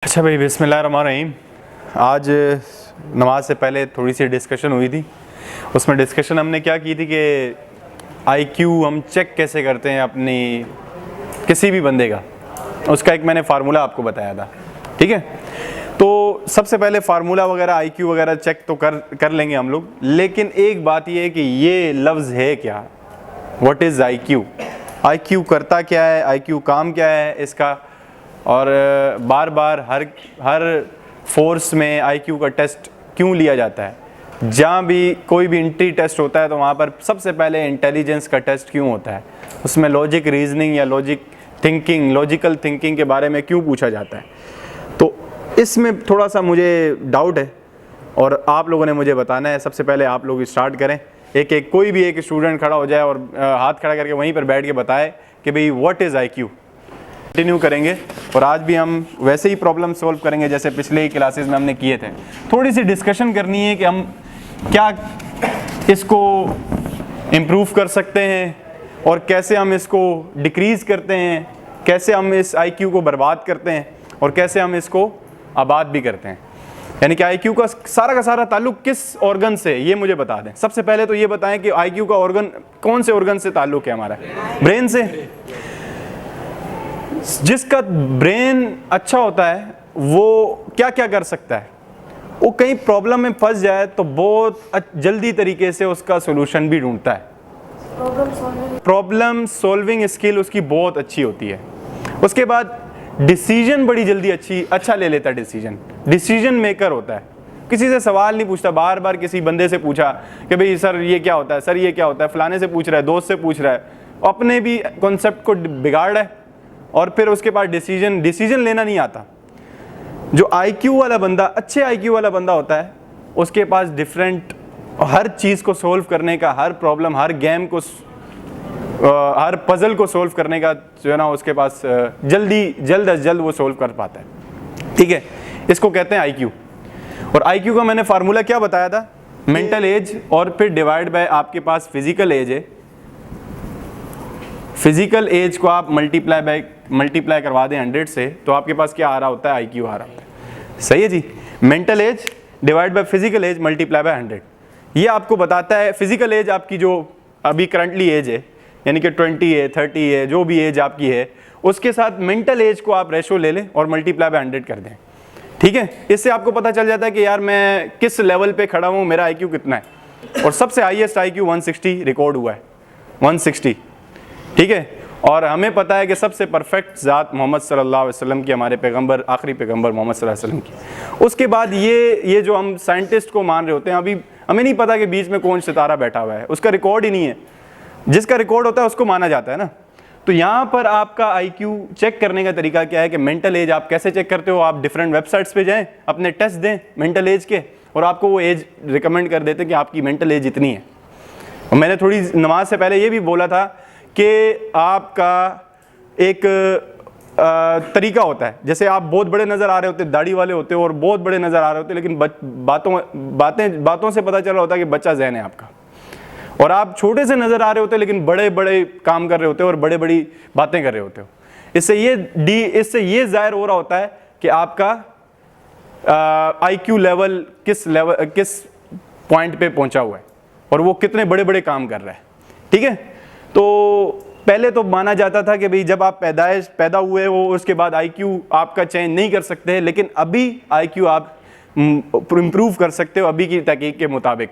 अच्छा भाई, बिस्मिल्लाहिर्रहमानिर्रहीम। आज नमाज से पहले थोड़ी सी डिस्कशन हुई थी। उसमें डिस्कशन हमने क्या की थी कि आईक्यू हम चेक कैसे करते हैं अपनी किसी भी बंदे का, उसका एक मैंने फार्मूला आपको बताया था। ठीक है, तो सबसे पहले फार्मूला वगैरह आईक्यू वगैरह चेक तो कर लेंगे हम लोग, लेकिन एक बात ये है कि ये लफ्ज़ है क्या, व्हाट इज़ आईक्यू, आईक्यू करता क्या है, आईक्यू काम क्या है इसका। और बार बार हर फोर्स में आईक्यू का टेस्ट क्यों लिया जाता है। जहाँ भी कोई भी एंट्री टेस्ट होता है तो वहाँ पर सबसे पहले इंटेलिजेंस का टेस्ट क्यों होता है, उसमें लॉजिक रीजनिंग या लॉजिकल थिंकिंग के बारे में क्यों पूछा जाता है। तो इसमें थोड़ा सा मुझे डाउट है और आप लोगों ने मुझे बताना है। सबसे पहले आप लोग स्टार्ट करें, एक कोई भी एक स्टूडेंट खड़ा हो जाए और हाथ खड़ा करके वहीं पर बैठ के बताए कि भाई व्हाट इज़ आईक्यू। कंटिन्यू करेंगे और आज भी हम वैसे ही प्रॉब्लम सॉल्व करेंगे जैसे पिछले ही क्लासेस में हमने किए थे। थोड़ी सी डिस्कशन करनी है कि हम क्या इसको इम्प्रूव कर सकते हैं और कैसे हम इसको डिक्रीज़ करते हैं, कैसे हम इस आईक्यू को बर्बाद करते हैं और कैसे हम इसको आबाद भी करते हैं। यानी कि आईक्यू का सारा ताल्लुक किस ऑर्गन से, ये मुझे बता दें। सबसे पहले तो ये बताएं कि आईक्यू का ऑर्गन कौन से ऑर्गन से ताल्लुक है हमारा, ब्रेन से। जिसका ब्रेन अच्छा होता है वो क्या क्या कर सकता है, वो कहीं प्रॉब्लम में फंस जाए तो बहुत जल्दी तरीके से उसका सोल्यूशन भी ढूंढता है। प्रॉब्लम सॉल्विंग स्किल उसकी बहुत अच्छी होती है। उसके बाद डिसीजन बड़ी जल्दी अच्छा ले लेता है, डिसीजन मेकर होता है। किसी से सवाल नहीं पूछता, बार बार किसी बंदे से पूछा कि भाई सर ये क्या होता है, सर ये क्या होता है, फलाने से पूछ रहा है, दोस्त से पूछ रहा है, अपने भी कॉन्सेप्ट को बिगाड़ रहा है और फिर उसके बाद डिसीजन लेना नहीं आता। जो आईक्यू वाला बंदा, अच्छे आईक्यू वाला बंदा होता है, उसके पास डिफरेंट हर चीज़ को सोल्व करने का, हर प्रॉब्लम, हर गेम को, हर पजल को सोल्व करने का जो है ना, उसके पास जल्द अज जल्द वो सोल्व कर पाता है। ठीक है, इसको कहते हैं आईक्यू। और आईक्यू का मैंने फार्मूला क्या बताया था, मेंटल एज और फिर डिवाइड बाय आपके पास फिजिकल एज है। फिजिकल एज को आप मल्टीप्लाई करवा दें 100 से तो आपके पास क्या आ रहा होता है, आईक्यू आ रहा होता है। सही है जी, mental age divide by physical age multiply by 100। ये आपको बताता है फिजिकल एज आपकी जो अभी करंटली एज है, यानी कि 20 है, 30 है, जो भी एज आपकी है, उसके साथ मेंटल एज को आप रेशो ले लें और मल्टीप्लाई बाय 100 कर दें। ठीक है, इससे आपको पता चल जाता है कि यार मैं किस लेवल पे खड़ा हूँ, मेरा आईक्यू कितना है। और सबसे हाईएस्ट आईक्यू 160 रिकॉर्ड हुआ है, 160। ठीक है, और हमें पता है कि सबसे परफेक्ट ज़ात मोहम्मद सल्लल्लाहु अलैहि वसल्लम की, हमारे पैगंबर, आखिरी पैगंबर मोहम्मद सल्लल्लाहु अलैहि वसल्लम की। उसके बाद ये जो हम साइंटिस्ट को मान रहे होते हैं, अभी हमें नहीं पता कि बीच में कौन सितारा बैठा हुआ है, उसका रिकॉर्ड ही नहीं है। जिसका रिकॉर्ड होता है उसको माना जाता है ना। तो यहाँ पर आपका आईक्यू चेक करने का तरीका क्या है कि मेंटल एज आप कैसे चेक करते हो। आप डिफरेंट वेबसाइट्स पे जाएं, अपने टेस्ट दें मेंटल एज के, और आपको वो एज रिकमेंड कर देते हैं कि आपकी मेंटल एज इतनी है। और मैंने थोड़ी नमाज से पहले ये भी बोला था कि आपका एक तरीका होता है, जैसे आप बहुत बड़े नज़र आ रहे होते, दाढ़ी वाले होते हो और बहुत बड़े नज़र आ रहे होते, लेकिन बातों से पता चल रहा होता है कि बच्चा ज़हन है आपका। और आप छोटे से नज़र आ रहे होते लेकिन बड़े बड़े काम कर रहे होते हो और बड़े बड़ी बातें कर रहे होते हो। इससे ये जाहिर हो रहा होता है कि आपका आईक्यू लेवल किस पॉइंट पे पहुंचा हुआ है और वो कितने बड़े बड़े काम कर रहा है। ठीक है, तो पहले तो माना जाता था कि भाई जब आप पैदा हुए हो उसके बाद आईक्यू आपका चेंज नहीं कर सकते, लेकिन अभी आईक्यू आप इम्प्रूव कर सकते हो अभी की तहकीक के मुताबिक।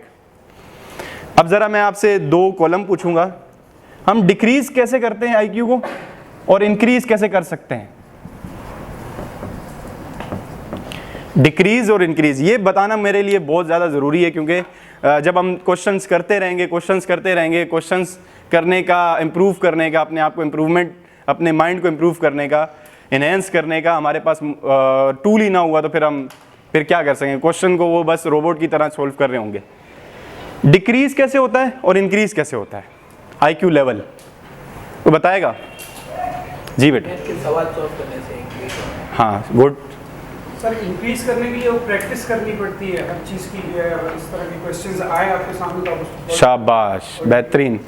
अब ज़रा मैं आपसे 2 कॉलम पूछूंगा, हम डिक्रीज कैसे करते हैं आईक्यू को और इंक्रीज कैसे कर सकते हैं। डिक्रीज और इंक्रीज ये बताना मेरे लिए बहुत ज़्यादा ज़रूरी है, क्योंकि जब हम क्वेश्चंस करते रहेंगे, क्वेश्चंस करने का, इम्प्रूव करने का, अपने आप को इम्प्रूवमेंट, अपने माइंड को इम्प्रूव करने का, इन्हेंस करने का हमारे पास टूल ही ना हुआ तो फिर क्या कर सकेंगे। क्वेश्चन को वो बस रोबोट की तरह सोल्व कर रहे होंगे। डिक्रीज कैसे होता है और इंक्रीज कैसे होता है आईक्यू लेवल, तो बताएगा जी बेटा। सवाल सॉल्व करने से हाँ, गुड सर। इंक्रीज करने के लिए वो प्रैक्टिस करनी पड़ती है हर चीज़ की, अगर इस तरह के क्वेश्चंस आए आपके सामने तो आप शाबाश, बेहतरीन।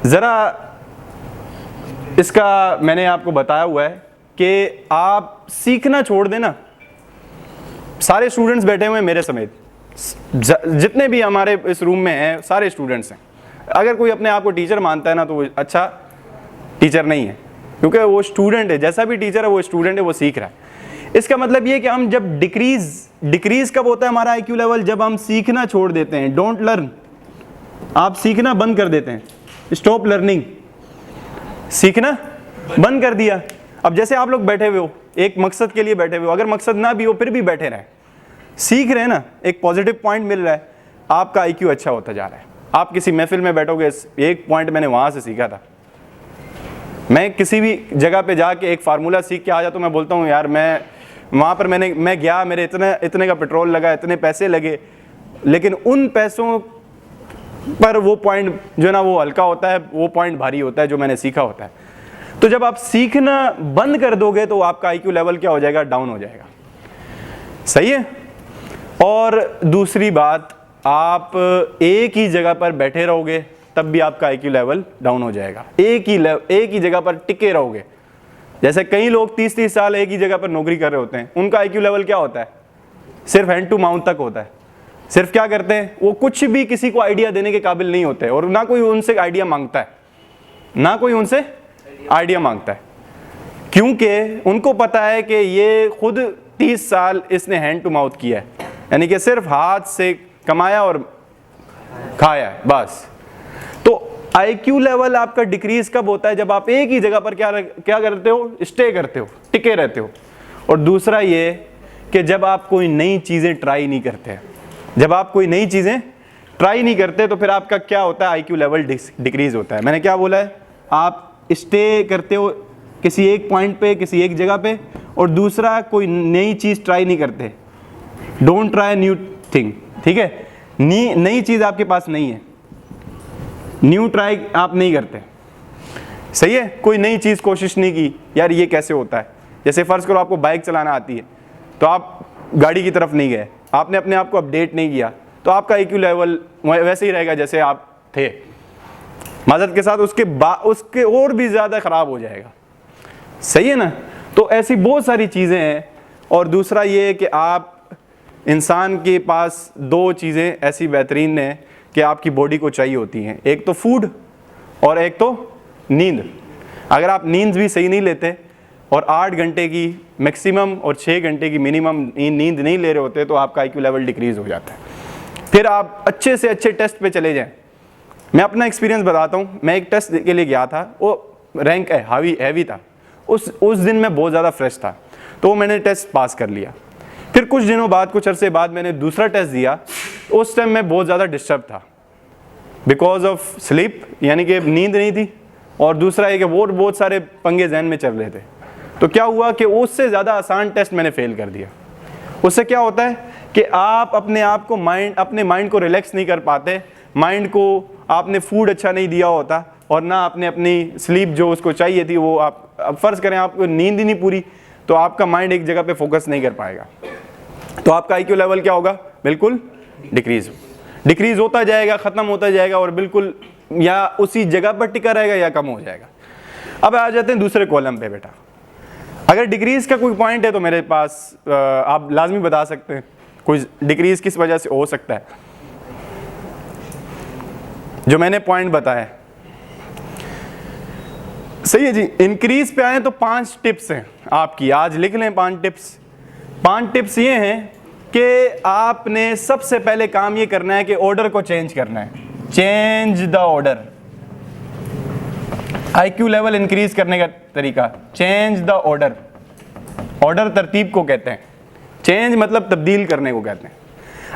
ज़रा इसका मैंने आपको बताया हुआ है कि आप सीखना छोड़ देना, सारे स्टूडेंट्स बैठे हुए हैं मेरे समेत, जितने भी हमारे इस रूम में हैं सारे स्टूडेंट्स हैं। अगर कोई अपने आप को टीचर मानता है ना, तो वो अच्छा टीचर नहीं है, क्योंकि वो स्टूडेंट है। जैसा भी टीचर है वो स्टूडेंट है, वो सीख रहा है। इसका मतलब ये कि हम जब डिक्रीज कब होता है हमारा आईक्यू लेवल, जब हम सीखना छोड़ देते हैं। डोंट लर्न, आप सीखना बंद कर देते हैं। स्टॉप लर्निंग, सीखना बंद कर दिया। अब जैसे आप लोग बैठे हुए हो, एक मकसद के लिए बैठे हुए हो, अगर मकसद ना भी हो फिर भी बैठे रहे, सीख रहे हैं ना, एक पॉजिटिव पॉइंट मिल रहा है, आपका आईक्यू अच्छा होता जा रहा है। आप किसी महफिल में बैठोगे, एक पॉइंट मैंने वहां से सीखा था। मैं किसी भी जगह पे जाके एक फार्मूला सीख के आ जाता हूँ, मैं बोलता हूँ यार मैं वहाँ पर मैं गया, मेरे इतने का पेट्रोल लगा, इतने पैसे लगे, लेकिन उन पैसों पर वो पॉइंट जो है ना वो हल्का होता है, वो पॉइंट भारी होता है जो मैंने सीखा होता है। तो जब आप सीखना बंद कर दोगे तो आपका आईक्यू लेवल क्या हो जाएगा, डाउन हो जाएगा। सही है। और दूसरी बात, आप एक ही जगह पर बैठे रहोगे तब भी आपका आईक्यू लेवल डाउन हो जाएगा। एक ही जगह पर टिके रहोगे। जैसे कई लोग 30-30 साल एक ही जगह पर नौकरी कर रहे होते हैं, उनका आईक्यू लेवल क्या होता है, सिर्फ हैंड टू माउथ तक होता है। सिर्फ क्या करते हैं, वो कुछ भी किसी को आइडिया देने के काबिल नहीं होते, और ना कोई उनसे आइडिया मांगता है, ना कोई उनसे आइडिया मांगता है, क्योंकि उनको पता है कि ये खुद 30 साल इसने हैंड टू माउथ किया है, यानी कि सिर्फ हाथ से कमाया और खाया है बस। तो आईक्यू लेवल आपका डिक्रीज कब होता है, जब आप एक ही जगह पर क्या करते हो, स्टे करते हो, टिके रहते हो। और दूसरा ये कि जब आप कोई नई चीज़ें ट्राई नहीं करते, जब आप कोई नई चीज़ें ट्राई नहीं करते तो फिर आपका क्या होता है, आईक्यू लेवल डिक्रीज होता है। मैंने क्या बोला है, आप स्टे करते हो किसी एक पॉइंट पे, किसी एक जगह पे, और दूसरा कोई नई चीज़ ट्राई नहीं करते। डोंट ट्राई न्यू थिंग, ठीक है। नई चीज़ आपके पास नहीं है, न्यू ट्राई आप नहीं करते, सही है। कोई नई चीज़ कोशिश नहीं की, यार ये कैसे होता है। जैसे फ़र्ज़ करो आपको बाइक चलाना आती है, तो आप गाड़ी की तरफ नहीं गए, आपने अपने आप को अपडेट नहीं किया, तो आपका आईक्यू लेवल वैसे ही रहेगा जैसे आप थे। माज़रत के साथ उसके और भी ज़्यादा ख़राब हो जाएगा, सही है ना। तो ऐसी बहुत सारी चीज़ें हैं। और दूसरा ये कि आप इंसान के पास दो चीज़ें ऐसी बेहतरीन हैं कि आपकी बॉडी को चाहिए होती हैं, एक तो फूड और एक तो नींद। अगर आप नींद भी सही नहीं लेते और 8 घंटे की मैक्सिमम और 6 घंटे की मिनिमम नींद नहीं ले रहे होते, तो आपका आईक्यू लेवल डिक्रीज़ हो जाता है। फिर आप अच्छे से अच्छे टेस्ट पे चले जाएं। मैं अपना एक्सपीरियंस बताता हूँ। मैं एक टेस्ट के लिए गया था, वो रैंक हैवी था। उस दिन मैं बहुत ज़्यादा फ्रेश था, तो मैंने टेस्ट पास कर लिया। फिर कुछ दिनों बाद, कुछ अरसे बाद मैंने दूसरा टेस्ट दिया। उस टाइम मैं बहुत ज़्यादा डिस्टर्ब था बिकॉज ऑफ स्लीप, यानी कि नींद नहीं थी, और दूसरा है कि वो बहुत सारे पंगे जहन में चल रहे थे। तो क्या हुआ कि उससे ज़्यादा आसान टेस्ट मैंने फेल कर दिया। उससे क्या होता है कि आप अपने माइंड को रिलैक्स नहीं कर पाते। माइंड को आपने फूड अच्छा नहीं दिया होता, और ना आपने अपनी स्लीप जो उसको चाहिए थी वो आप फ़र्ज़ करें आपको नींद ही नहीं पूरी, तो आपका माइंड एक जगह पे फोकस नहीं कर पाएगा, तो आपका आईक्यू लेवल क्या होगा, बिल्कुल डिक्रीज होता जाएगा, ख़त्म होता जाएगा, और बिल्कुल या उसी जगह पर टिका रहेगा या कम हो जाएगा। अब आ जाते हैं दूसरे कॉलम पे। बेटा अगर डिक्रीज का कोई पॉइंट है तो मेरे पास आप लाजमी बता सकते हैं कोई डिक्रीज किस वजह से हो सकता है, जो मैंने पॉइंट बताया। सही है जी। इंक्रीज पे आए तो 5 टिप्स हैं आपकी, आज लिख लें 5 टिप्स। 5 टिप्स ये हैं कि आपने सबसे पहले काम ये करना है कि ऑर्डर को चेंज करना है। Change the order. IQ level increase करने का तरीका, चेंज द ऑर्डर। ऑर्डर तरतीब को कहते हैं, चेंज मतलब तब्दील करने को कहते हैं।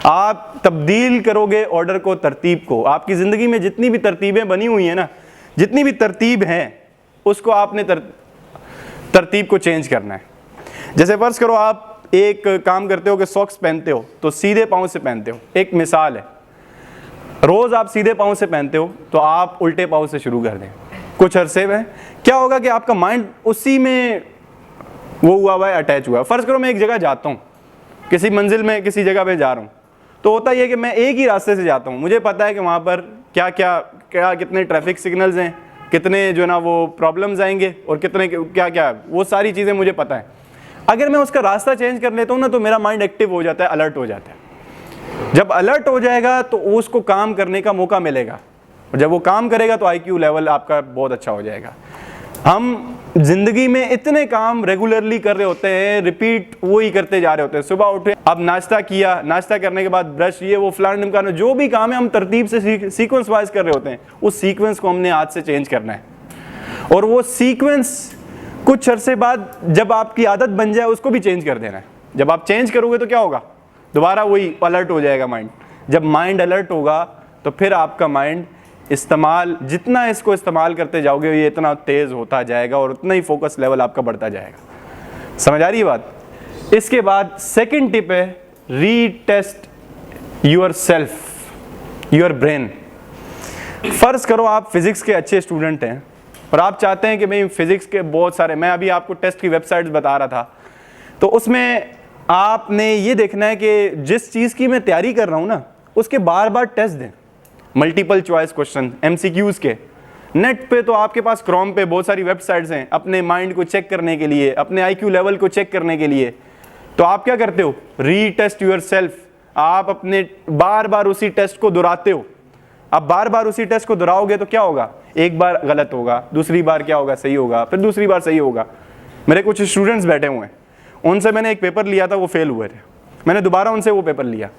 आप तब्दील करोगे ऑर्डर को, तरतीब को। आपकी ज़िंदगी में जितनी भी तरतीबें बनी हुई हैं ना, जितनी भी तरतीब हैं, उसको आपने तरतीब को चेंज करना है। जैसे फ़र्ज़ करो आप एक काम करते हो कि सॉक्स पहनते हो तो सीधे पाँव से पहनते हो। एक मिसाल है, रोज़ आप सीधे पाँव से पहनते हो तो आप उल्टे पाँव से शुरू कर दें। कुछ अरसे में क्या होगा कि आपका माइंड उसी में वो हुआ है, अटैच हुआ है। फ़र्ज़ करो मैं एक जगह जाता हूँ, किसी मंजिल में किसी जगह पे जा रहा हूँ, तो होता ये कि मैं एक ही रास्ते से जाता हूँ। मुझे पता है कि वहाँ पर क्या कितने ट्रैफिक सिग्नल्स हैं, कितने जो ना वो प्रॉब्लम्स आएंगे, और कितने क्या वो सारी चीज़ें मुझे पता है। अगर मैं उसका रास्ता चेंज कर लेता हूँ ना तो मेरा माइंड एक्टिव हो जाता है, अलर्ट हो जाता है। जब अलर्ट हो जाएगा तो उसको काम करने का मौका मिलेगा, और जब वो काम करेगा तो IQ लेवल आपका बहुत अच्छा हो जाएगा। हम जिंदगी में इतने काम रेगुलरली कर रहे होते हैं, रिपीट वही करते जा रहे होते हैं। सुबह उठे, अब नाश्ता किया, नाश्ता करने के बाद ब्रश, ये वो फलाना ढिमकाना, जो भी काम है हम तरतीब से सीक्वेंस वाइज कर रहे होते हैं। उस सीक्वेंस को हमने आज से चेंज करना है, और वो सीक्वेंस कुछ अरसे बाद जब आपकी आदत बन जाए उसको भी चेंज कर देना है। जब आप चेंज करोगे तो क्या होगा, दोबारा वही अलर्ट हो जाएगा माइंड। जब माइंड अलर्ट होगा तो फिर आपका माइंड इस्तेमाल, जितना इसको इस्तेमाल करते जाओगे ये इतना तेज़ होता जाएगा और उतना ही फोकस लेवल आपका बढ़ता जाएगा। समझ आ रही है बात? इसके बाद सेकंड टिप है, retest your self, your brain. फर्ज करो आप फिजिक्स के अच्छे स्टूडेंट हैं और आप चाहते हैं कि भाई फिजिक्स के बहुत सारे, मैं अभी आपको टेस्ट की वेबसाइट्स बता रहा था, तो उसमें आपने ये देखना है कि जिस चीज़ की मैं तैयारी कर रहा हूँ ना उसके बार बार टेस्ट दें। मल्टीपल चॉइस क्वेश्चन, MCQs के। नेट पे तो आपके पास क्रोम पे बहुत सारी वेबसाइट्स हैं अपने माइंड को चेक करने के लिए, अपने IQ लेवल को चेक करने के लिए। तो आप क्या करते हो, रीटेस्ट योर सेल्फ। आप अपने बार बार उसी टेस्ट को दोहराते हो। अब बार बार उसी टेस्ट को दोहराओगे तो क्या होगा, एक बार गलत होगा, दूसरी बार क्या होगा, सही होगा, फिर दूसरी बार सही होगा। मेरे कुछ स्टूडेंट्स बैठे हुए हैं, उनसे मैंने एक पेपर लिया था, वो फेल हुए थे, मैंने दोबारा उनसे वो पेपर लिया,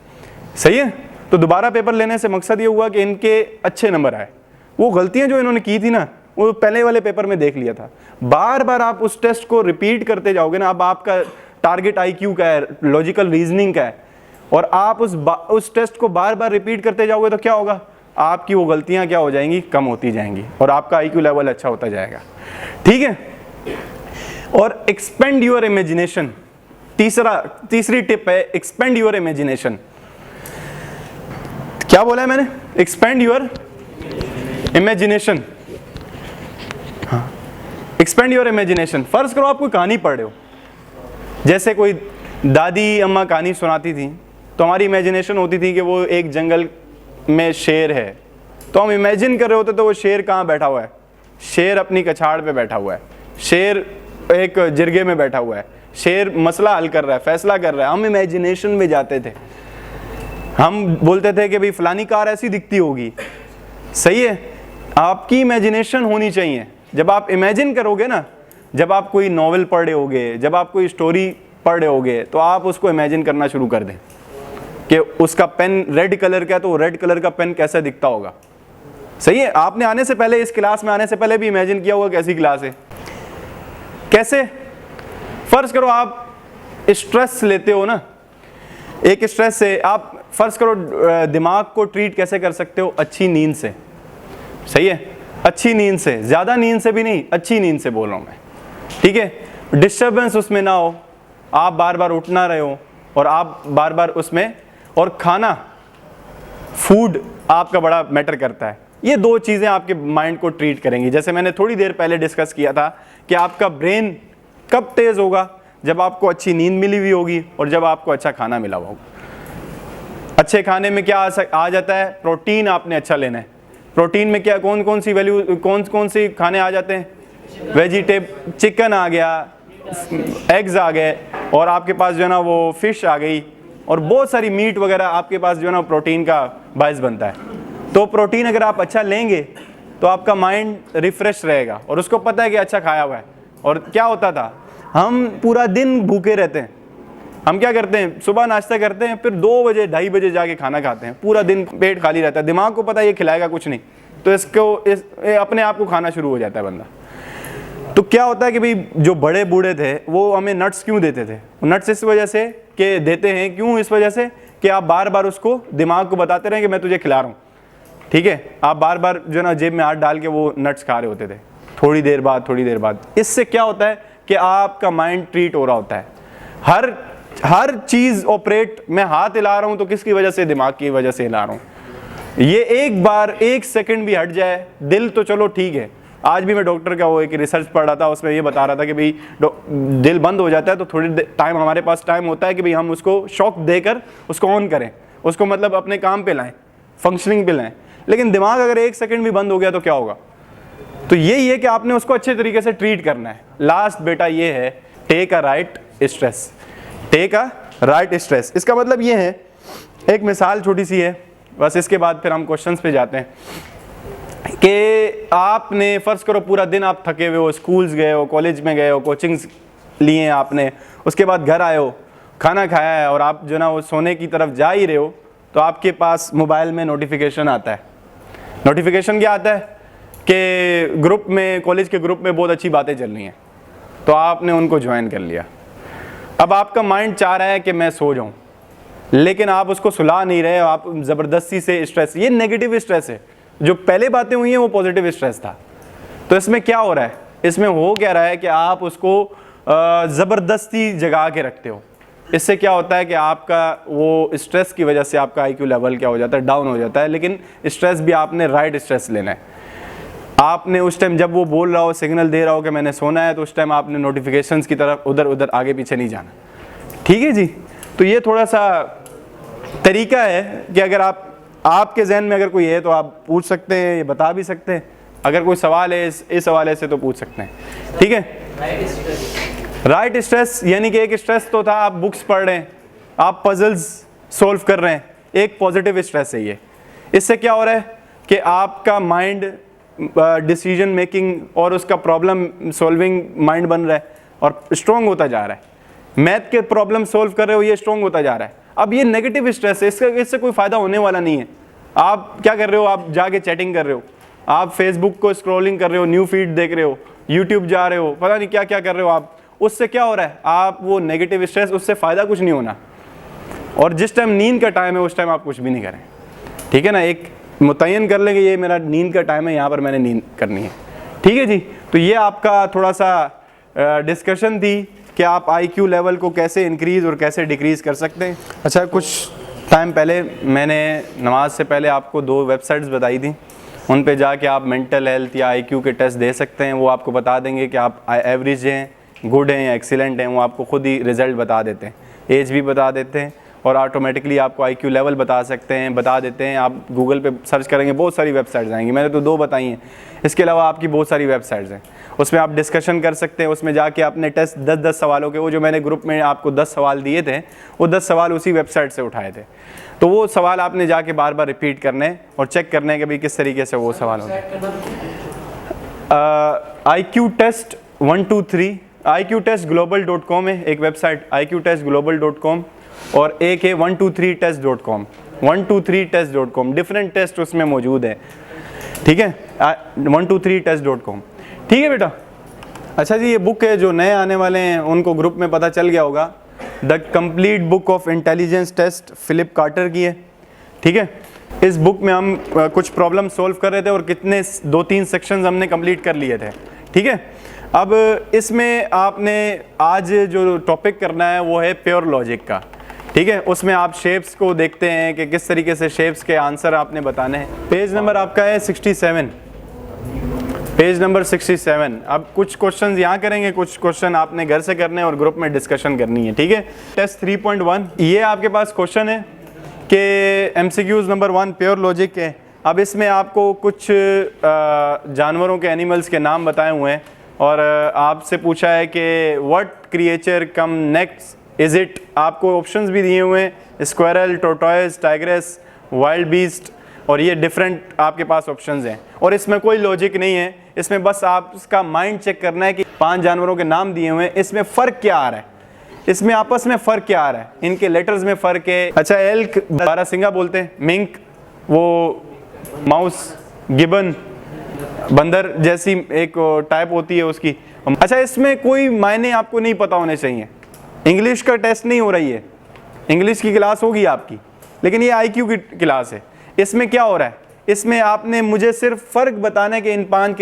सही है। तो दोबारा पेपर लेने से मकसद ये हुआ कि इनके अच्छे नंबर आए। वो गलतियां जो इन्होंने की थी ना वो पहले वाले पेपर में देख लिया था। बार बार आप उस टेस्ट को रिपीट करते जाओगे ना, अब आपका टारगेट IQ का है, लॉजिकल रीजनिंग का है, और आप उस टेस्ट को बार बार रिपीट करते जाओगे तो क्या होगा, आपकी वो गलतियां क्या हो जाएंगी, कम होती जाएंगी और आपका IQ लेवल अच्छा होता जाएगा। ठीक है। और एक्सपेंड योर इमेजिनेशन, तीसरी टिप है एक्सपेंड योर इमेजिनेशन। क्या बोला है मैंने, एक्सपेंड योर इमेजिनेशन। हाँ, एक्सपेंड योर इमेजिनेशन। फर्ज करो आप कोई कहानी पढ़ रहे हो, जैसे कोई दादी अम्मा कहानी सुनाती थी, तो हमारी इमेजिनेशन होती थी कि वो एक जंगल में शेर है, तो हम इमेजिन कर रहे होते तो वो शेर कहाँ बैठा हुआ है, शेर अपनी कछाड़ पे बैठा हुआ है, शेर एक जिरगे में बैठा हुआ है, शेर मसला हल कर रहा है, फैसला कर रहा है। हम इमेजिनेशन में जाते थे, हम बोलते थे कि भाई फलानी कार ऐसी दिखती होगी, सही है। आपकी इमेजिनेशन होनी चाहिए। जब आप इमेजिन करोगे ना, जब आप कोई नॉवेल पढ़ रहे होगे, जब आप कोई स्टोरी पढ़ रहे होगे, तो आप उसको इमेजिन करना शुरू कर दें कि उसका पेन रेड कलर का है तो रेड कलर का पेन कैसा दिखता होगा, सही है। आपने आने से पहले, इस क्लास में आने से पहले भी इमेजिन किया होगा कैसी क्लास है, कैसे। फर्ज करो आप स्ट्रेस लेते हो ना, एक स्ट्रेस से आप फर्ज करो दिमाग को ट्रीट कैसे कर सकते हो, अच्छी नींद से, सही है। अच्छी नींद से, ज़्यादा नींद से भी नहीं, अच्छी नींद से बोल रहा हूँ मैं, ठीक है। डिस्टर्बेंस उसमें ना हो, आप बार बार उठ ना रहे हो और आप बार बार उसमें, और खाना, फूड आपका बड़ा मैटर करता है। ये दो चीज़ें आपके माइंड को ट्रीट करेंगी। जैसे मैंने थोड़ी देर पहले डिस्कस किया था कि आपका ब्रेन कब तेज़ होगा, जब आपको अच्छी नींद मिली हुई होगी और जब आपको अच्छा खाना मिला हुआ होगा। अच्छे खाने में क्या आ जाता है, प्रोटीन आपने अच्छा लेना है। प्रोटीन में क्या, कौन कौन सी वैल्यू, कौन सी खाने आ जाते हैं, वेजिटेबल, चिकन आ गया, एग्स आ गए, और आपके पास जो है ना वो फिश आ गई, और बहुत सारी मीट वगैरह आपके पास जो है ना प्रोटीन का बायस बनता है। तो प्रोटीन अगर आप अच्छा लेंगे तो आपका माइंड रिफ्रेश रहेगा और उसको पता है कि अच्छा खाया हुआ है। और क्या होता था, हम पूरा दिन भूखे रहते हैं, हम क्या करते हैं, सुबह नाश्ता करते हैं, फिर 2 बजे 2:30 बजे जाके खाना खाते हैं, पूरा दिन पेट खाली रहता है, दिमाग को पता है ये खिलाएगा कुछ नहीं, तो अपने आप को खाना शुरू हो जाता है बंदा। तो क्या होता है कि भाई जो बड़े बूढ़े थे वो हमें नट्स क्यों देते थे, नट्स इस वजह से कि देते हैं, क्यों, इस वजह से कि आप बार बार उसको दिमाग को बताते रहें कि मैं तुझे खिला रहा हूँ, ठीक है। आप बार बार जो ना जेब में हाथ डाल के वो नट्स खा रहे होते थे, थोड़ी देर बाद। इससे क्या होता है कि आपका माइंड ट्रीट हो रहा होता है। हर चीज ऑपरेट, मैं हाथ हिला रहा हूं तो किसकी वजह से, दिमाग की वजह से हिला रहा हूं। ये एक बार 1 सेकंड भी हट जाए, दिल तो चलो ठीक है, आज भी मैं डॉक्टर का वो एक रिसर्च पढ़ रहा था, उसमें ये बता रहा था कि भाई दिल बंद हो जाता है तो थोड़ी टाइम हमारे पास टाइम होता है कि भाई हम उसको शॉक देकर उसको ऑन करें, उसको मतलब अपने काम पे लाएं, फंक्शनिंग पे लाएं। लेकिन दिमाग अगर 1 सेकंड भी बंद हो गया तो क्या होगा। तो यही है कि आपने उसको अच्छे तरीके से ट्रीट करना है। लास्ट बेटा ये है, take a right stress, take a right stress. इसका मतलब ये है, एक मिसाल छोटी सी है बस, इसके बाद फिर हम क्वेश्चंस पे जाते हैं कि आपने फ़र्ज़ करो पूरा दिन आप थके हुए हो, स्कूल्स गए हो, कॉलेज में गए हो, कोचिंग्स लिए हैं आपने, उसके बाद घर आए हो, खाना खाया है और आप जो ना वो सोने की तरफ जा ही रहे हो, तो आपके पास मोबाइल में नोटिफिकेशन आता है। नोटिफिकेशन क्या आता है कि ग्रुप में, कॉलेज के ग्रुप में बहुत अच्छी बातें चल रही हैं, तो आपने उनको ज्वाइन कर लिया। अब आपका माइंड चाह रहा है कि मैं सो जाऊं, लेकिन आप उसको सुला नहीं रहे, आप ज़बरदस्ती से स्ट्रेस, ये नेगेटिव स्ट्रेस है। जो पहले बातें हुई हैं वो पॉजिटिव स्ट्रेस था। तो इसमें क्या हो रहा है, इसमें हो क्या रहा है कि आप उसको ज़बरदस्ती जगा के रखते हो। इससे क्या होता है कि आपका वो स्ट्रेस की वजह से आपका IQ लेवल क्या हो जाता है, डाउन हो जाता है। लेकिन स्ट्रेस भी आपने राइट स्ट्रेस लेना है। आपने उस टाइम जब वो बोल रहा हो, सिग्नल दे रहा हो कि मैंने सोना है, तो उस टाइम आपने नोटिफिकेशंस की तरफ उधर उधर आगे पीछे नहीं जाना। ठीक है जी। तो ये थोड़ा सा तरीका है कि अगर आपके जहन में अगर कोई है तो आप पूछ सकते हैं, ये बता भी सकते हैं। अगर कोई सवाल है इस हवाले से तो पूछ सकते हैं। ठीक है। राइट स्ट्रेस यानी कि एक स्ट्रेस तो था, आप बुक्स पढ़ रहे हैं, आप पजल्स सॉल्व कर रहे हैं, एक पॉजिटिव स्ट्रेस है ये। इससे क्या हो रहा है कि आपका माइंड डिसीजन मेकिंग और उसका प्रॉब्लम सॉल्विंग माइंड बन रहा है और स्ट्रॉन्ग होता जा रहा है। मैथ के प्रॉब्लम सॉल्व कर रहे हो, ये स्ट्रॉन्ग होता जा रहा है। अब ये नेगेटिव स्ट्रेस है, इससे कोई फ़ायदा होने वाला नहीं है। आप क्या कर रहे हो, आप जाके चैटिंग कर रहे हो, आप फेसबुक को स्क्रॉलिंग कर रहे हो, न्यू फीड देख रहे हो, यूट्यूब जा रहे हो, पता नहीं क्या क्या कर रहे हो आप। उससे क्या हो रहा है, आप वो नेगेटिव स्ट्रेस, उससे फ़ायदा कुछ नहीं होना। और जिस टाइम नींद का टाइम है उस टाइम आप कुछ भी नहीं करें। ठीक है ना, एक मुतय्यन कर लेंगे ये मेरा नींद का टाइम है, यहाँ पर मैंने नींद करनी है। ठीक है जी। तो ये आपका थोड़ा सा डिस्कशन थी कि आप IQ लेवल को कैसे इंक्रीज़ और कैसे डिक्रीज़ कर सकते हैं। अच्छा, कुछ टाइम पहले मैंने नमाज से पहले आपको 2 वेबसाइट्स बताई थी, उन पे जाके आप मेंटल हेल्थ या IQ के टेस्ट दे सकते हैं। वो आपको बता देंगे कि आप एवरेज हैं, गुड हैं या एक्सीलेंट हैं। वो आपको खुद ही रिज़ल्ट बता देते हैं, एज भी बता देते हैं और ऑटोमेटिकली आपको IQ लेवल बता देते हैं। आप गूगल पे सर्च करेंगे, बहुत सारी वेबसाइट्स आएंगी, मैंने तो 2 बताई हैं। इसके अलावा आपकी बहुत सारी वेबसाइट्स हैं, उसमें आप डिस्कशन कर सकते हैं। उसमें जाके आपने टेस्ट 10-10 सवालों के, वो जो मैंने ग्रुप में आपको 10 सवाल दिए थे, वो 10 सवाल उसी वेबसाइट से उठाए थे। तो वो सवाल आपने जाके बार बार रिपीट करने और चेक करने के भी किस तरीके से वो सवाल होते हैं। IQ टेस्ट 1 2 3 IQtestglobal.com है एक वेबसाइट, IQtestglobal.com, और एक है 123test.com 123test.com। डिफरेंट टेस्ट उसमें मौजूद है। ठीक है, 123test.com। ठीक है बेटा। अच्छा जी, ये बुक है, जो नए आने वाले हैं उनको ग्रुप में पता चल गया होगा, the complete book of intelligence test, Philip Carter की है। ठीक है, इस बुक में हम कुछ प्रॉब्लम सॉल्व कर रहे थे और कितने 2-3 सेक्शंस हमने कंप्लीट कर लिए थे। ठीक है, अब इसमें आपने आज जो टॉपिक करना है वो है प्योर लॉजिक का। ठीक है, उसमें आप शेप्स को देखते हैं कि किस तरीके से शेप्स के आंसर आपने बताने हैं। पेज नंबर आपका है 67, पेज नंबर 67। अब कुछ क्वेश्चंस यहाँ करेंगे, कुछ क्वेश्चन आपने घर से करने और ग्रुप में डिस्कशन करनी है। ठीक है, टेस्ट 3.1 ये आपके पास क्वेश्चन है कि MCQs नंबर 1 प्योर लॉजिक है। अब इसमें आपको कुछ जानवरों के, एनिमल्स के नाम बताए हुए हैं और आपसे पूछा है कि what creature come next is it. आपको ऑप्शंस भी दिए हुए हैं, स्क्वायरल, टोर्टॉइस, टाइग्रेस, वाइल्ड बीस्ट, और ये डिफरेंट आपके पास ऑप्शंस हैं। और इसमें कोई लॉजिक नहीं है, इसमें बस आप इसका माइंड चेक करना है कि 5 जानवरों के नाम दिए हुए हैं, इसमें फ़र्क क्या आ रहा है, इसमें आपस में फ़र्क क्या आ रहा है, इनके लेटर्स में फ़र्क है। अच्छा, एल्क बारहसिंगा बोलते हैं, मिंक वो माउस, गिबन बंदर जैसी एक टाइप होती है उसकी। अच्छा, इसमें कोई मायने आपको नहीं पता होने चाहिए। इंग्लिश का टेस्ट नहीं हो रही है, इंग्लिश की क्लास होगी आपकी, लेकिन ये IQ की क्लास है। इसमें क्या हो रहा है, इसमें आपने मुझे सिर्फ फ़र्क बताना है कि इन 5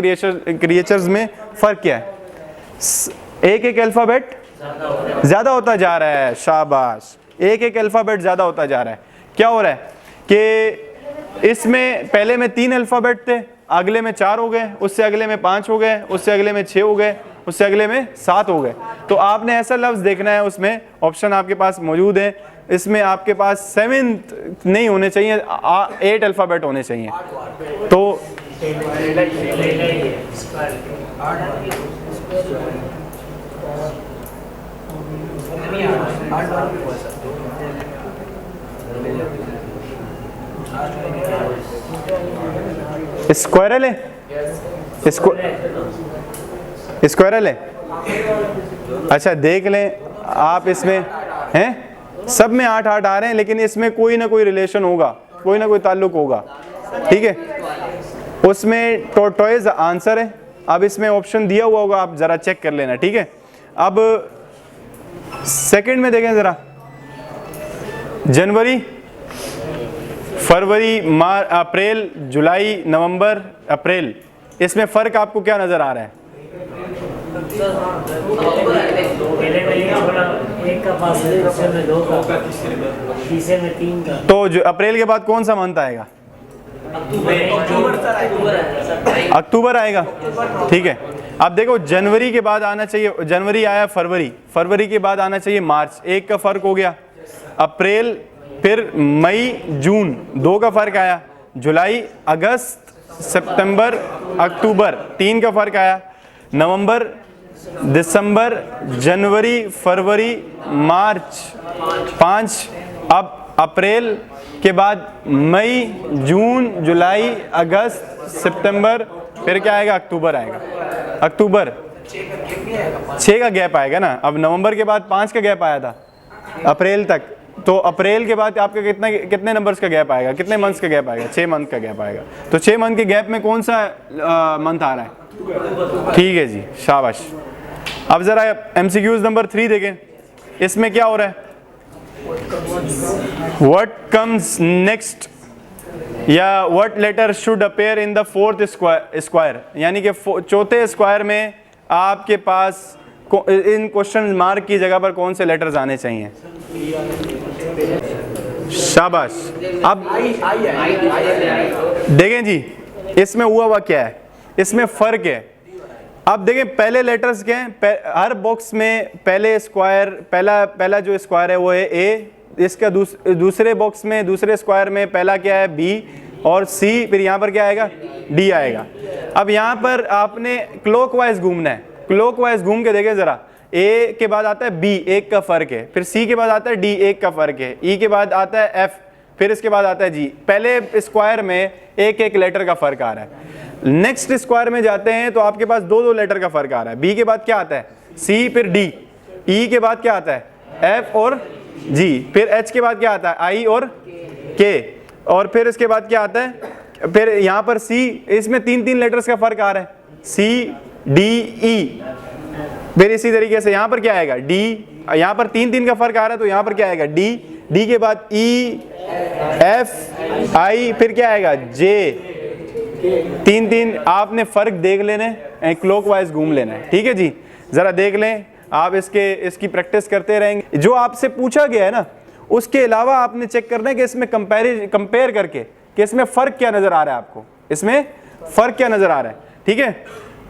क्रिएचर्स में फ़र्क क्या है। एक एक अल्फ़ाबेट ज़्यादा होता जा रहा है, शाबाश, एक एक अल्फ़ाबेट ज़्यादा होता जा रहा है। क्या हो रहा है कि इसमें पहले में 3 अल्फ़ाबेट थे, अगले में 4 हो गए, उससे अगले में 5 हो गए, उससे अगले में 6 हो गए, उससे अगले में 7 हो गए। तो आपने ऐसा लफ्ज़ देखना है, उसमें ऑप्शन आपके पास मौजूद है। इसमें आपके पास 7 नहीं होने चाहिए, 8 अल्फ़ाबेट होने चाहिए। तो स्क्वायरल है, स्क्वायरल है। अच्छा देख लें आप, इसमें हैं सब में 8 8 आ रहे हैं, लेकिन इसमें कोई ना कोई रिलेशन होगा, कोई ना कोई ताल्लुक होगा, ठीक है। उसमें टोर्टोइज आंसर है। अब इसमें ऑप्शन दिया हुआ होगा, आप जरा चेक कर लेना, ठीक है। अब सेकंड में देखें जरा, जनवरी, फरवरी, अप्रैल, जुलाई, नवंबर, अप्रैल, इसमें फर्क आपको क्या नजर आ रहा है? एक का पास है, दूसरे में 2 का, तीसरे में 3 का। तो जो अप्रैल के बाद कौन सा मंथ आएगा? अक्टूबर आएगा, ठीक है। अब देखो जनवरी के बाद आना चाहिए, जनवरी आया फरवरी, फरवरी के बाद आना चाहिए मार्च, 1 का फर्क हो गया। अप्रैल, फिर मई, जून, 2 का फर्क आया। जुलाई, अगस्त, सितंबर, अक्टूबर, 3 का फर्क आया। नवंबर, दिसंबर, जनवरी, फरवरी, मार्च, 5। अब अप्रैल के बाद मई, जून, जुलाई, अगस्त, सितंबर, फिर क्या आएगा? अक्टूबर आएगा। अक्टूबर 6 का गैप आएगा ना। अब नवंबर के बाद 5 का गैप आया था अप्रैल तक, तो अप्रैल के बाद आपका कितने नंबर्स का गैप आएगा, कितने मंथ्स का गैप आएगा? 6 मंथ का गैप आएगा। तो 6 मंथ के गैप में कौन सा मंथ आ रहा है? ठीक है जी, शाबाश। अब जरा MCQs नंबर 3 देखें, इसमें क्या हो रहा है? What comes next, या what letter should appear in the 4th square, यानी कि चौथे स्क्वायर में आपके पास इन क्वेश्चन मार्क की जगह पर कौन से लेटर्स आने चाहिए? शाबाश। अब देखें जी, इसमें हुआ क्या है, इसमें फर्क है। अब देखें पहले लेटर्स क्या हैं, हर बॉक्स में पहले स्क्वायर, पहला जो स्क्वायर है वो है ए, इसका दूसरे बॉक्स में, दूसरे स्क्वायर में पहला क्या है? बी और सी, फिर यहाँ पर क्या आएगा? डी आएगा। अब यहाँ पर आपने क्लॉकवाइज घूमना है, क्लॉकवाइज घूम के देखें जरा, ए के बाद आता है बी, 1 का फर्क है, फिर सी के बाद आता है डी, 1 का फर्क है, ई के बाद आता है एफ, फिर इसके बाद आता है जी। पहले स्क्वायर में एक एक लेटर का फर्क आ रहा है। नेक्स्ट स्क्वायर में जाते हैं तो आपके पास 2 लेटर का फर्क आ रहा है। बी के बाद क्या आता है? सी, फिर डी। ई के बाद क्या आता है? एफ और जी। फिर एच के बाद क्या आता है? आई और के। और फिर इसके बाद क्या आता है? फिर यहाँ पर सी, इसमें 3 लेटर्स का फर्क आ रहा है, सी, डी, ई। फिर इसी तरीके से यहाँ पर क्या आएगा? डी। यहाँ पर 3 का फर्क आ रहा है, तो यहाँ पर क्या आएगा? डी। डी के बाद ई, एफ, आई, फिर क्या आएगा? जे। 3 आपने फर्क देख लेने, क्लॉकवाइज घूम लेना है, ठीक है जी। जरा देख लें आप, इसकी प्रैक्टिस करते रहेंगे। जो आपसे पूछा गया है ना, उसके अलावा आपने चेक करना है कि इसमें कंपेयर करके कि इसमें फर्क क्या नजर आ रहा है आपको, इसमें फर्क क्या नजर आ रहा है, ठीक है।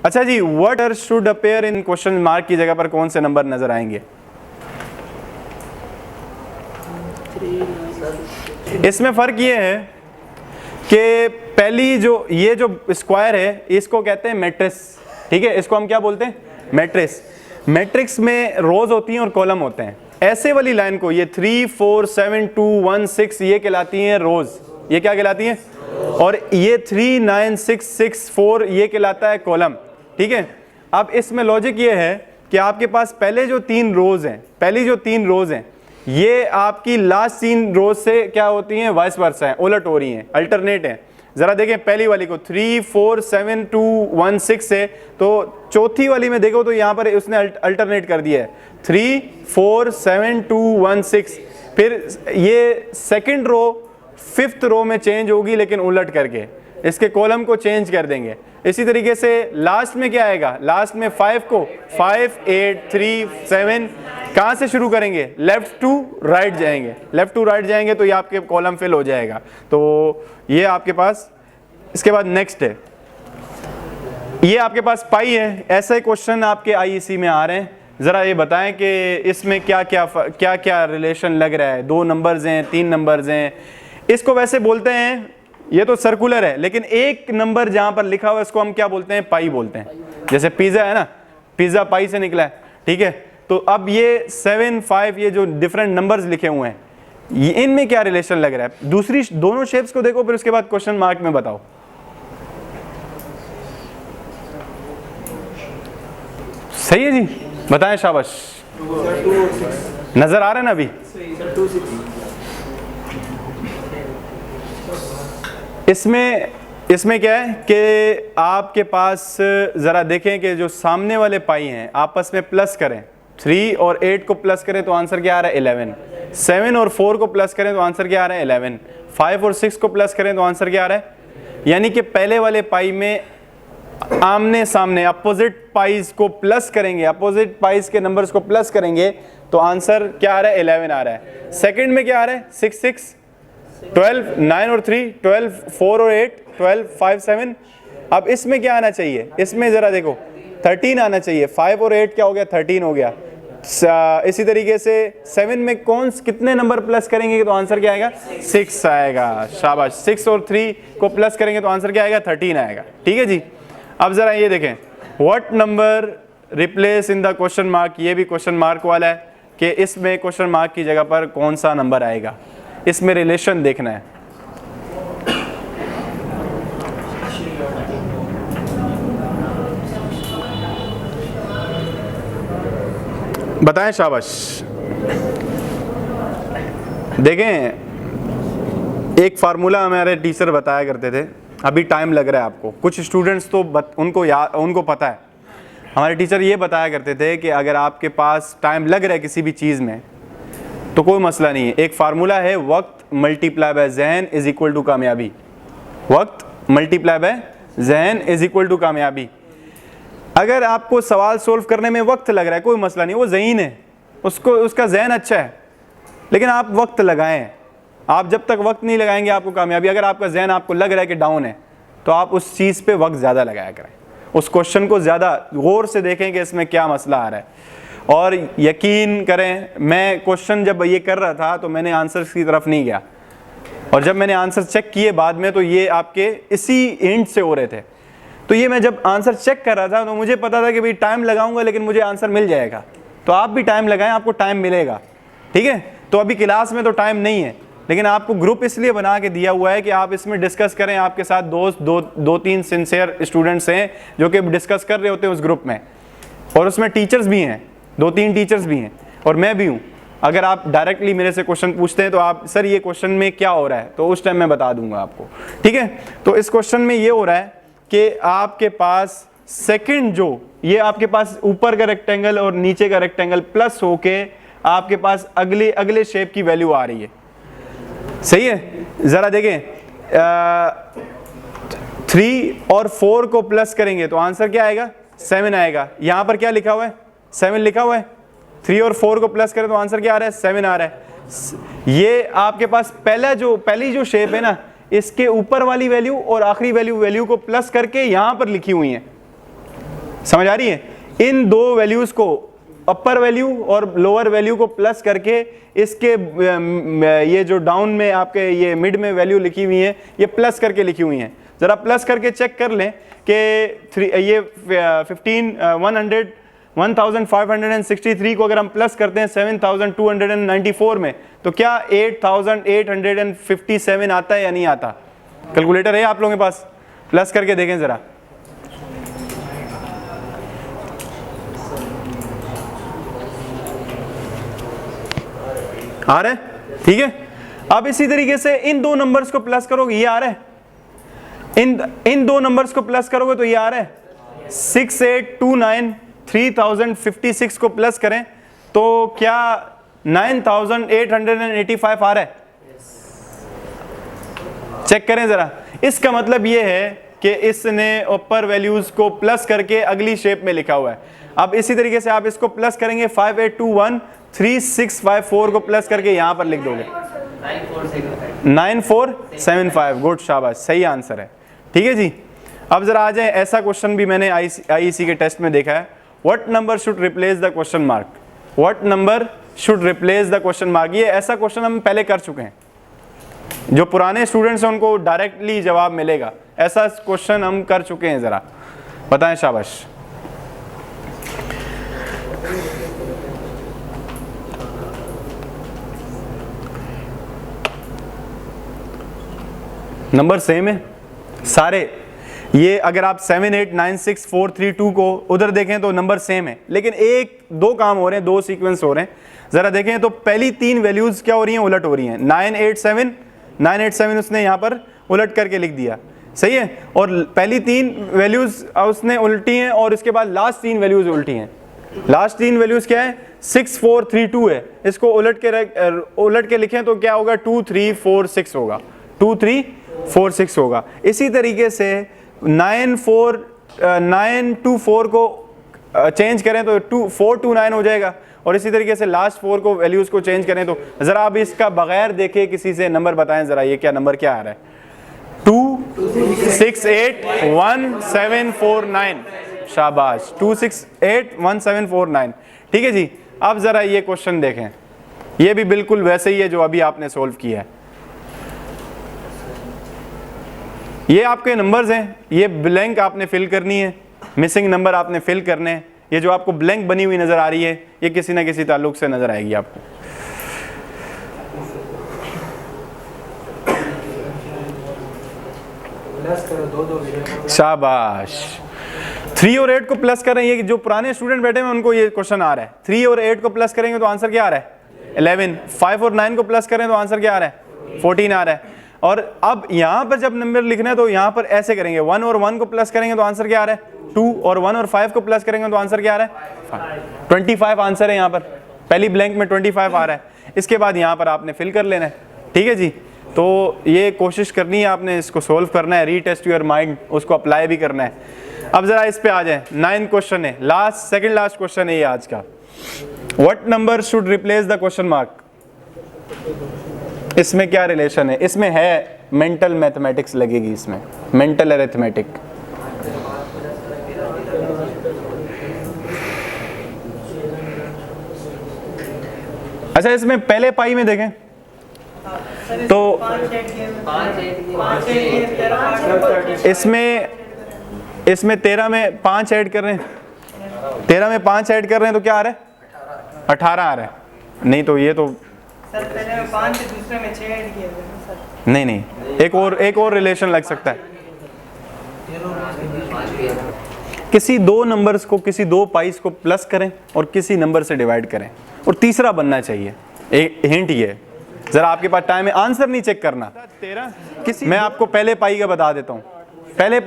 अच्छा जी, what should appear in question mark की जगह पर कौन से नंबर नजर आएंगे? इसमें फर्क ये है कि पहली ये जो स्क्वायर है, इसको कहते हैं मैट्रिक्स, ठीक है। इसको हम क्या बोलते हैं? मैट्रिक्स। मैट्रिक्स में रोज होती हैं और कॉलम होते हैं। ऐसे वाली लाइन को, ये 3, 4, 7, 2, 1, 6, ये कहलाती हैं रोज। ये क्या कहलाती हैं? और ये 3, 9, 6, 6, 4, ये कहलाता है कॉलम, ठीक है। अब इसमें लॉजिक ये है कि आपके पास पहले जो 3 रोज हैं, पहली जो 3 रोज हैं, ये आपकी लास्ट 3 रोज से क्या होती हैं? वाइस वर्सा है, उलट हो रही हैं, अल्टरनेट हैं। जरा देखें पहली वाली को, 3, 4, 7, 2, 1, 6 है, तो चौथी वाली में देखो तो यहाँ पर उसने अल्टरनेट कर दिया है, 3, 4, 7, 2, 1, 6। फिर ये सेकंड रो 5th रो में चेंज होगी, लेकिन उलट करके इसके कॉलम को चेंज कर देंगे। इसी तरीके से लास्ट में क्या आएगा? लास्ट में 5 को 5, 8, 3, 7 कहाँ से शुरू करेंगे? लेफ्ट टू राइट जाएंगे, लेफ्ट टू राइट जाएंगे तो ये आपके कॉलम फिल हो जाएगा। तो ये आपके पास, इसके बाद नेक्स्ट है, ये आपके पास पाई है। ऐसे क्वेश्चन आपके आईईसी में आ रहे हैं। ज़रा ये बताएं कि इसमें क्या क्या रिलेशन लग रहा है? 2 नंबर्स हैं, 3 नंबर्स हैं। इसको वैसे बोलते हैं, ये तो सर्कुलर है, लेकिन एक नंबर जहां पर लिखा हुआ है इसको हम क्या बोलते हैं? पाई बोलते हैं। जैसे पिज़्ज़ा है ना, पिज़्ज़ा पाई से निकला है, ठीक है। तो अब ये 7, 5 ये जो डिफरेंट नंबर्स लिखे हुए हैं, ये इनमें क्या रिलेशन लग रहा है? दूसरी दोनों शेप्स को देखो, फिर उसके बाद क्वेश्चन मार्क में बताओ। सही है जी, बताएं, शाबाश। नजर आ रहा है ना अभी? इसमें क्या है कि आपके पास ज़रा देखें कि जो सामने वाले पाई हैं आपस में प्लस करें, 3 और 8 को प्लस करें तो आंसर क्या आ रहा है? 11। 7 और 4 को प्लस करें तो आंसर क्या आ रहा है? 11। 5 और 6 को प्लस करें तो आंसर क्या आ रहा है? यानी कि पहले वाले पाई में आमने सामने अपोजिट पाइज को प्लस करेंगे, अपोजिट पाइज के नंबर्स को प्लस करेंगे तो आंसर क्या आ रहा है? 11 आ रहा है। सेकंड में क्या आ रहा है? 6, 6, 12, 9 और 3, 12, 4 और 8, 12, 5, 7। अब इसमें क्या आना चाहिए? इसमें ज़रा देखो 13 आना चाहिए। 5 और 8 क्या हो गया? 13 हो गया। इसी तरीके से 7 में कितने नंबर प्लस करेंगे तो आंसर क्या आएगा? 6 आएगा। शाबाश। 6 और 3 को प्लस करेंगे तो आंसर क्या आएगा? 13 आएगा। ठीक है जी। अब ज़रा ये देखें, what number replace in the question mark, ये भी क्वेश्चन मार्क वाला है कि इसमें क्वेश्चन मार्क की जगह पर कौन सा नंबर आएगा, इसमें रिलेशन देखना है। बताएं, शाबाश। देखें, एक फार्मूला हमारे टीचर बताया करते थे, अभी टाइम लग रहा है आपको, कुछ स्टूडेंट्स तो उनको पता है। हमारे टीचर ये बताया करते थे कि अगर आपके पास टाइम लग रहा है किसी भी चीज़ में तो कोई मसला नहीं है। एक फार्मूला है, वक्त मल्टीप्लाई बाय ज़हन इज इक्वल टू कामयाबी। वक्त मल्टीप्लाई बाय ज़हन इज इक्वल टू कामयाबी। अगर आपको सवाल सोल्व करने में वक्त लग रहा है, कोई मसला नहीं, वो ज़हीन है, उसका ज़हन अच्छा है, लेकिन आप वक्त लगाएं। आप जब तक वक्त नहीं लगाएंगे आपको कामयाबी, अगर आपका ज़हन आपको लग रहा है कि डाउन है तो आप उस चीज़ पे वक्त ज़्यादा लगाया करें, उस क्वेश्चन को ज़्यादा गौर से देखें कि इसमें क्या मसला आ रहा है। और यकीन करें, मैं क्वेश्चन जब ये कर रहा था तो मैंने आंसर्स की तरफ नहीं गया, और जब मैंने आंसर चेक किए बाद में तो ये आपके इसी हिंट से हो रहे थे। तो ये मैं जब आंसर चेक कर रहा था तो मुझे पता था कि भाई टाइम लगाऊंगा लेकिन मुझे आंसर मिल जाएगा। तो आप भी टाइम लगाएं, आपको टाइम मिलेगा। ठीक है, तो अभी क्लास में तो टाइम नहीं है, लेकिन आपको ग्रुप इसलिए बना के दिया हुआ है कि आप इसमें डिस्कस करें। आपके साथ दोस्त दो तीन सिंसियर स्टूडेंट्स हैं जो कि डिस्कस कर रहे होते हैं उस ग्रुप में, और उसमें टीचर्स भी हैं, 2-3 टीचर्स भी हैं, और मैं भी हूँ। अगर आप डायरेक्टली मेरे से क्वेश्चन पूछते हैं तो आप, सर ये क्वेश्चन में क्या हो रहा है, तो उस टाइम मैं बता दूंगा आपको। ठीक है, तो इस क्वेश्चन में ये हो रहा है कि आपके पास सेकंड जो ये आपके पास ऊपर का रेक्टेंगल और नीचे का रेक्टेंगल प्लस होके आपके पास अगले शेप की वैल्यू आ रही है। सही है, जरा देखें, 3 और 4 को प्लस करेंगे तो आंसर क्या आएगा? 7 आएगा। यहां पर क्या लिखा हुआ है? 7 लिखा हुआ है। 3 और 4 को प्लस करें तो आंसर क्या आ रहा है? 7 आ रहा है। ये आपके पास पहली जो शेप है ना, इसके ऊपर वाली वैल्यू और आखिरी वैल्यू को प्लस करके यहां पर लिखी हुई है। समझ आ रही है? इन दो वैल्यूज को, अपर वैल्यू और लोअर वैल्यू को प्लस करके इसके ये जो डाउन में आपके ये मिड में वैल्यू लिखी हुई है, ये प्लस करके लिखी हुई है। जरा प्लस करके चेक कर लें कि ये 1563 को अगर हम प्लस करते हैं 7294 में तो क्या 8857 आता है या नहीं आता? कैलकुलेटर है आप लोगों के पास? प्लस करके देखें जरा। आ रहा है? ठीक है, अब इसी तरीके से इन दो नंबर्स को प्लस करोगे, ये आ रहा है। इन दो नंबर्स को प्लस करोगे तो ये आ रहा है। 6829 3056 को प्लस करें तो क्या 9885 आ रहा है? चेक करें जरा। इसका मतलब ये है कि इसने ऊपर वैल्यूज को प्लस करके अगली शेप में लिखा हुआ है। अब इसी तरीके से आप इसको प्लस करेंगे, 5821 3654 को प्लस करके यहां पर लिख दोगे 9475। गुड, शाबाश, सही आंसर है। ठीक है जी। अब जरा आ जाए, ऐसा क्वेश्चन भी मैंने आईईसी के टेस्ट में देखा है। What number should replace the question mark? What number should replace the question mark? ये ऐसा क्वेश्चन हम पहले कर चुके हैं, जो पुराने स्टूडेंट्स हैं उनको डायरेक्टली जवाब मिलेगा। ऐसा क्वेश्चन हम कर चुके हैं, जरा बताएं, शाबाश। नंबर सेम है सारे। ये अगर आप 7 8 9 6 4 3 2 को उधर देखें तो नंबर सेम है, लेकिन एक दो काम हो रहे हैं, दो सीक्वेंस हो रहे हैं। ज़रा देखें तो पहली तीन वैल्यूज़ क्या हो रही हैं, उलट हो रही हैं। 987 उसने यहाँ पर उलट करके लिख दिया, सही है। और पहली तीन वैल्यूज़ उसने उल्टी हैं और इसके बाद लास्ट तीन वैल्यूज़ उल्टी हैं। लास्ट तीन वैल्यूज़ क्या है, 6 4 3 2 है। इसको उलट के लिखें तो क्या होगा, 2 3 4 6 होगा, 2 3 4 6 होगा। इसी तरीके से 9 2 4 को चेंज करें तो 4 2 9 हो जाएगा। और इसी तरीके से लास्ट 4 को वैल्यूज़ को चेंज करें तो ज़रा आप इसका बगैर देखे किसी से नंबर बताएं ज़रा, ये क्या नंबर क्या आ रहा है, 2 6 8 1 7 4 9। शाबाश, 2 6 8 1 7 4 9। ठीक है जी। अब ज़रा ये क्वेश्चन देखें, ये भी बिल्कुल वैसे ही है जो अभी आपने सोल्व किया है। ये आपके नंबर्स हैं, ये ब्लैंक आपने फिल करनी है, मिसिंग नंबर आपने फिल करने हैं। ये जो आपको ब्लैंक बनी हुई नज़र आ रही है, ये किसी ना किसी ताल्लुक से नज़र आएगी आपको। शाबाश, 3 और 8 को प्लस करें। ये जो पुराने स्टूडेंट बैठे हैं उनको ये क्वेश्चन आ रहा है। 3 और 8 को प्लस करेंगे तो आंसर क्या आ रहा है, 11। 5 और 9 को प्लस करें तो आंसर क्या आ रहा है, 14 आ रहा है। और अब यहाँ पर जब नंबर लिखना है तो यहाँ पर ऐसे करेंगे, 1 और 1 को प्लस करेंगे तो आंसर क्या आ रहा है, 2। और 1 और 5 को प्लस करेंगे तो आंसर क्या आ रहा है, 25 आंसर है। यहाँ पर पहली ब्लैंक में 25 आ रहा है। इसके बाद यहाँ पर आपने फिल कर लेना है। ठीक है जी। तो ये कोशिश करनी है आपने, इसको सोल्व करना है, रीटेस्ट योर माइंड, उसको अप्लाई भी करना है। अब ज़रा इस पे आ जाए, 9 क्वेश्चन है, सेकंड लास्ट क्वेश्चन है ये आज का। What number should replace the question mark. इसमें क्या रिलेशन है, इसमें है मेंटल मैथमेटिक्स लगेगी, इसमें मेंटल अरिथमेटिक। अच्छा, इसमें पहले पाई में देखें तो इसमें 13 में 5 ऐड कर रहे हैं, 13 में 5 ऐड कर रहे हैं तो क्या आ रहा है, 18 आ रहा है। नहीं तो ये तो सर पहले में 5 है, दूसरे में 6 ऐड किए थे सर। नहीं, एक और रिलेशन लग सकता है। किसी दो नंबर्स को, किसी दो पाइस को प्लस करें और किसी नंबर से डिवाइड करें, और तीसरा बनना चाहिए। एक हिंट ये, जरा आपके पास टाइम है, आंसर नहीं चेक करना। 13 किसी, मैं आपको पहले पाई का बता देता हूँ। पहले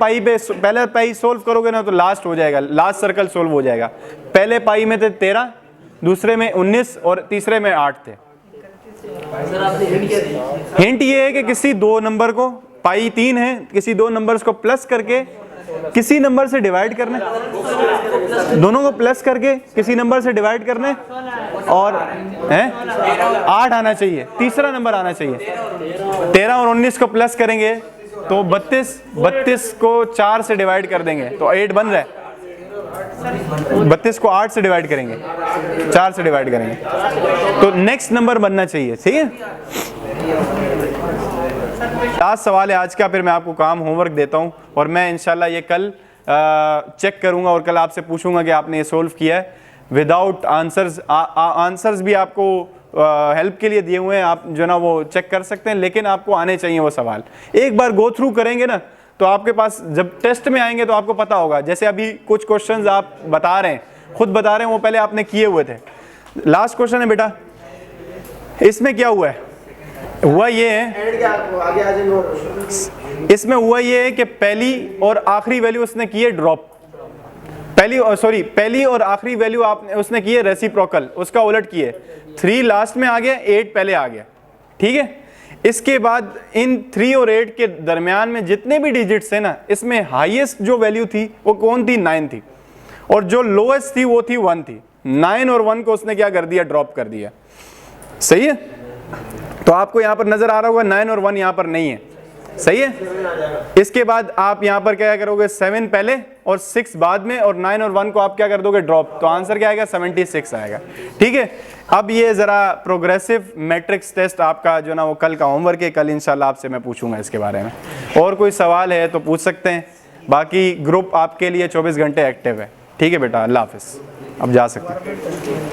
पाई सोल्व करोगे ना तो लास्ट हो जाएगा, लास्ट सर्कल सोल्व हो जाएगा। पहले पाई में थे 13, दूसरे में 19 और तीसरे में 8 थे। हिंट ये है कि किसी दो नंबर को, पाई 3 है, किसी दो नंबर्स को प्लस करके किसी नंबर से डिवाइड करना है, दोनों को प्लस करके किसी नंबर से डिवाइड करना है, और 8 आना चाहिए, तीसरा नंबर आना चाहिए। 13 और 19 को प्लस करेंगे तो 32 को 4 से डिवाइड कर देंगे तो 8 बन रहा है। 32 को 8 से डिवाइड करेंगे, 4 से डिवाइड करेंगे तो नेक्स्ट नंबर बनना चाहिए। सही है। लास्ट सवाल है आज का, फिर मैं आपको काम होमवर्क देता हूं और मैं इंशाल्लाह ये कल चेक करूंगा और कल आपसे पूछूंगा कि आपने ये सोल्व किया है विदाउट आंसर्स। आंसर्स भी आपको हेल्प के लिए दिए हुए हैं, आप जो ना वो चेक कर सकते हैं, लेकिन आपको आने चाहिए वो सवाल। एक बार गो थ्रू करेंगे ना तो आपके पास जब टेस्ट में आएंगे तो आपको पता होगा। जैसे अभी कुछ क्वेश्चंस आप बता रहे हैं, खुद बता रहे हैं, वो पहले आपने किए हुए थे। लास्ट क्वेश्चन है बेटा, इसमें क्या हुआ है, हुआ ये है, इसमें हुआ ये है कि पहली और आखिरी वैल्यू उसने की है ड्रॉप, पहली और आखिरी वैल्यू आपने उसने की है रेसिप्रोकल, उसका उलट किए, 3 लास्ट में आ गया, 8 पहले आ गया। ठीक है। इसके बाद इन 3 और 8 के दरमियान में जितने भी डिजिट्स है ना, इसमें हाईएस्ट जो वैल्यू थी वो कौन थी, 9 थी, और जो लोएस्ट थी वो थी 1 थी। 9 और 1 को उसने क्या कर दिया, ड्रॉप कर दिया। सही है। तो आपको यहां पर नजर आ रहा होगा 9 और 1 यहां पर नहीं है। सही है। इसके बाद आप यहां पर क्या करोगे, 7 पहले और 6 बाद में, और 9 और 1 को आप क्या कर दोगे, ड्रॉप। तो आंसर क्या आएगा, 76 आएगा। ठीक है। अब ये जरा प्रोग्रेसिव मैट्रिक्स टेस्ट आपका जो ना वो कल का होमवर्क है, कल इंशाल्लाह आपसे मैं पूछूंगा इसके बारे में। और कोई सवाल है तो पूछ सकते हैं, बाकी ग्रुप आपके लिए 24 घंटे एक्टिव है। ठीक है बेटा, अल्लाह हाफिज़, अब जा सकते हैं।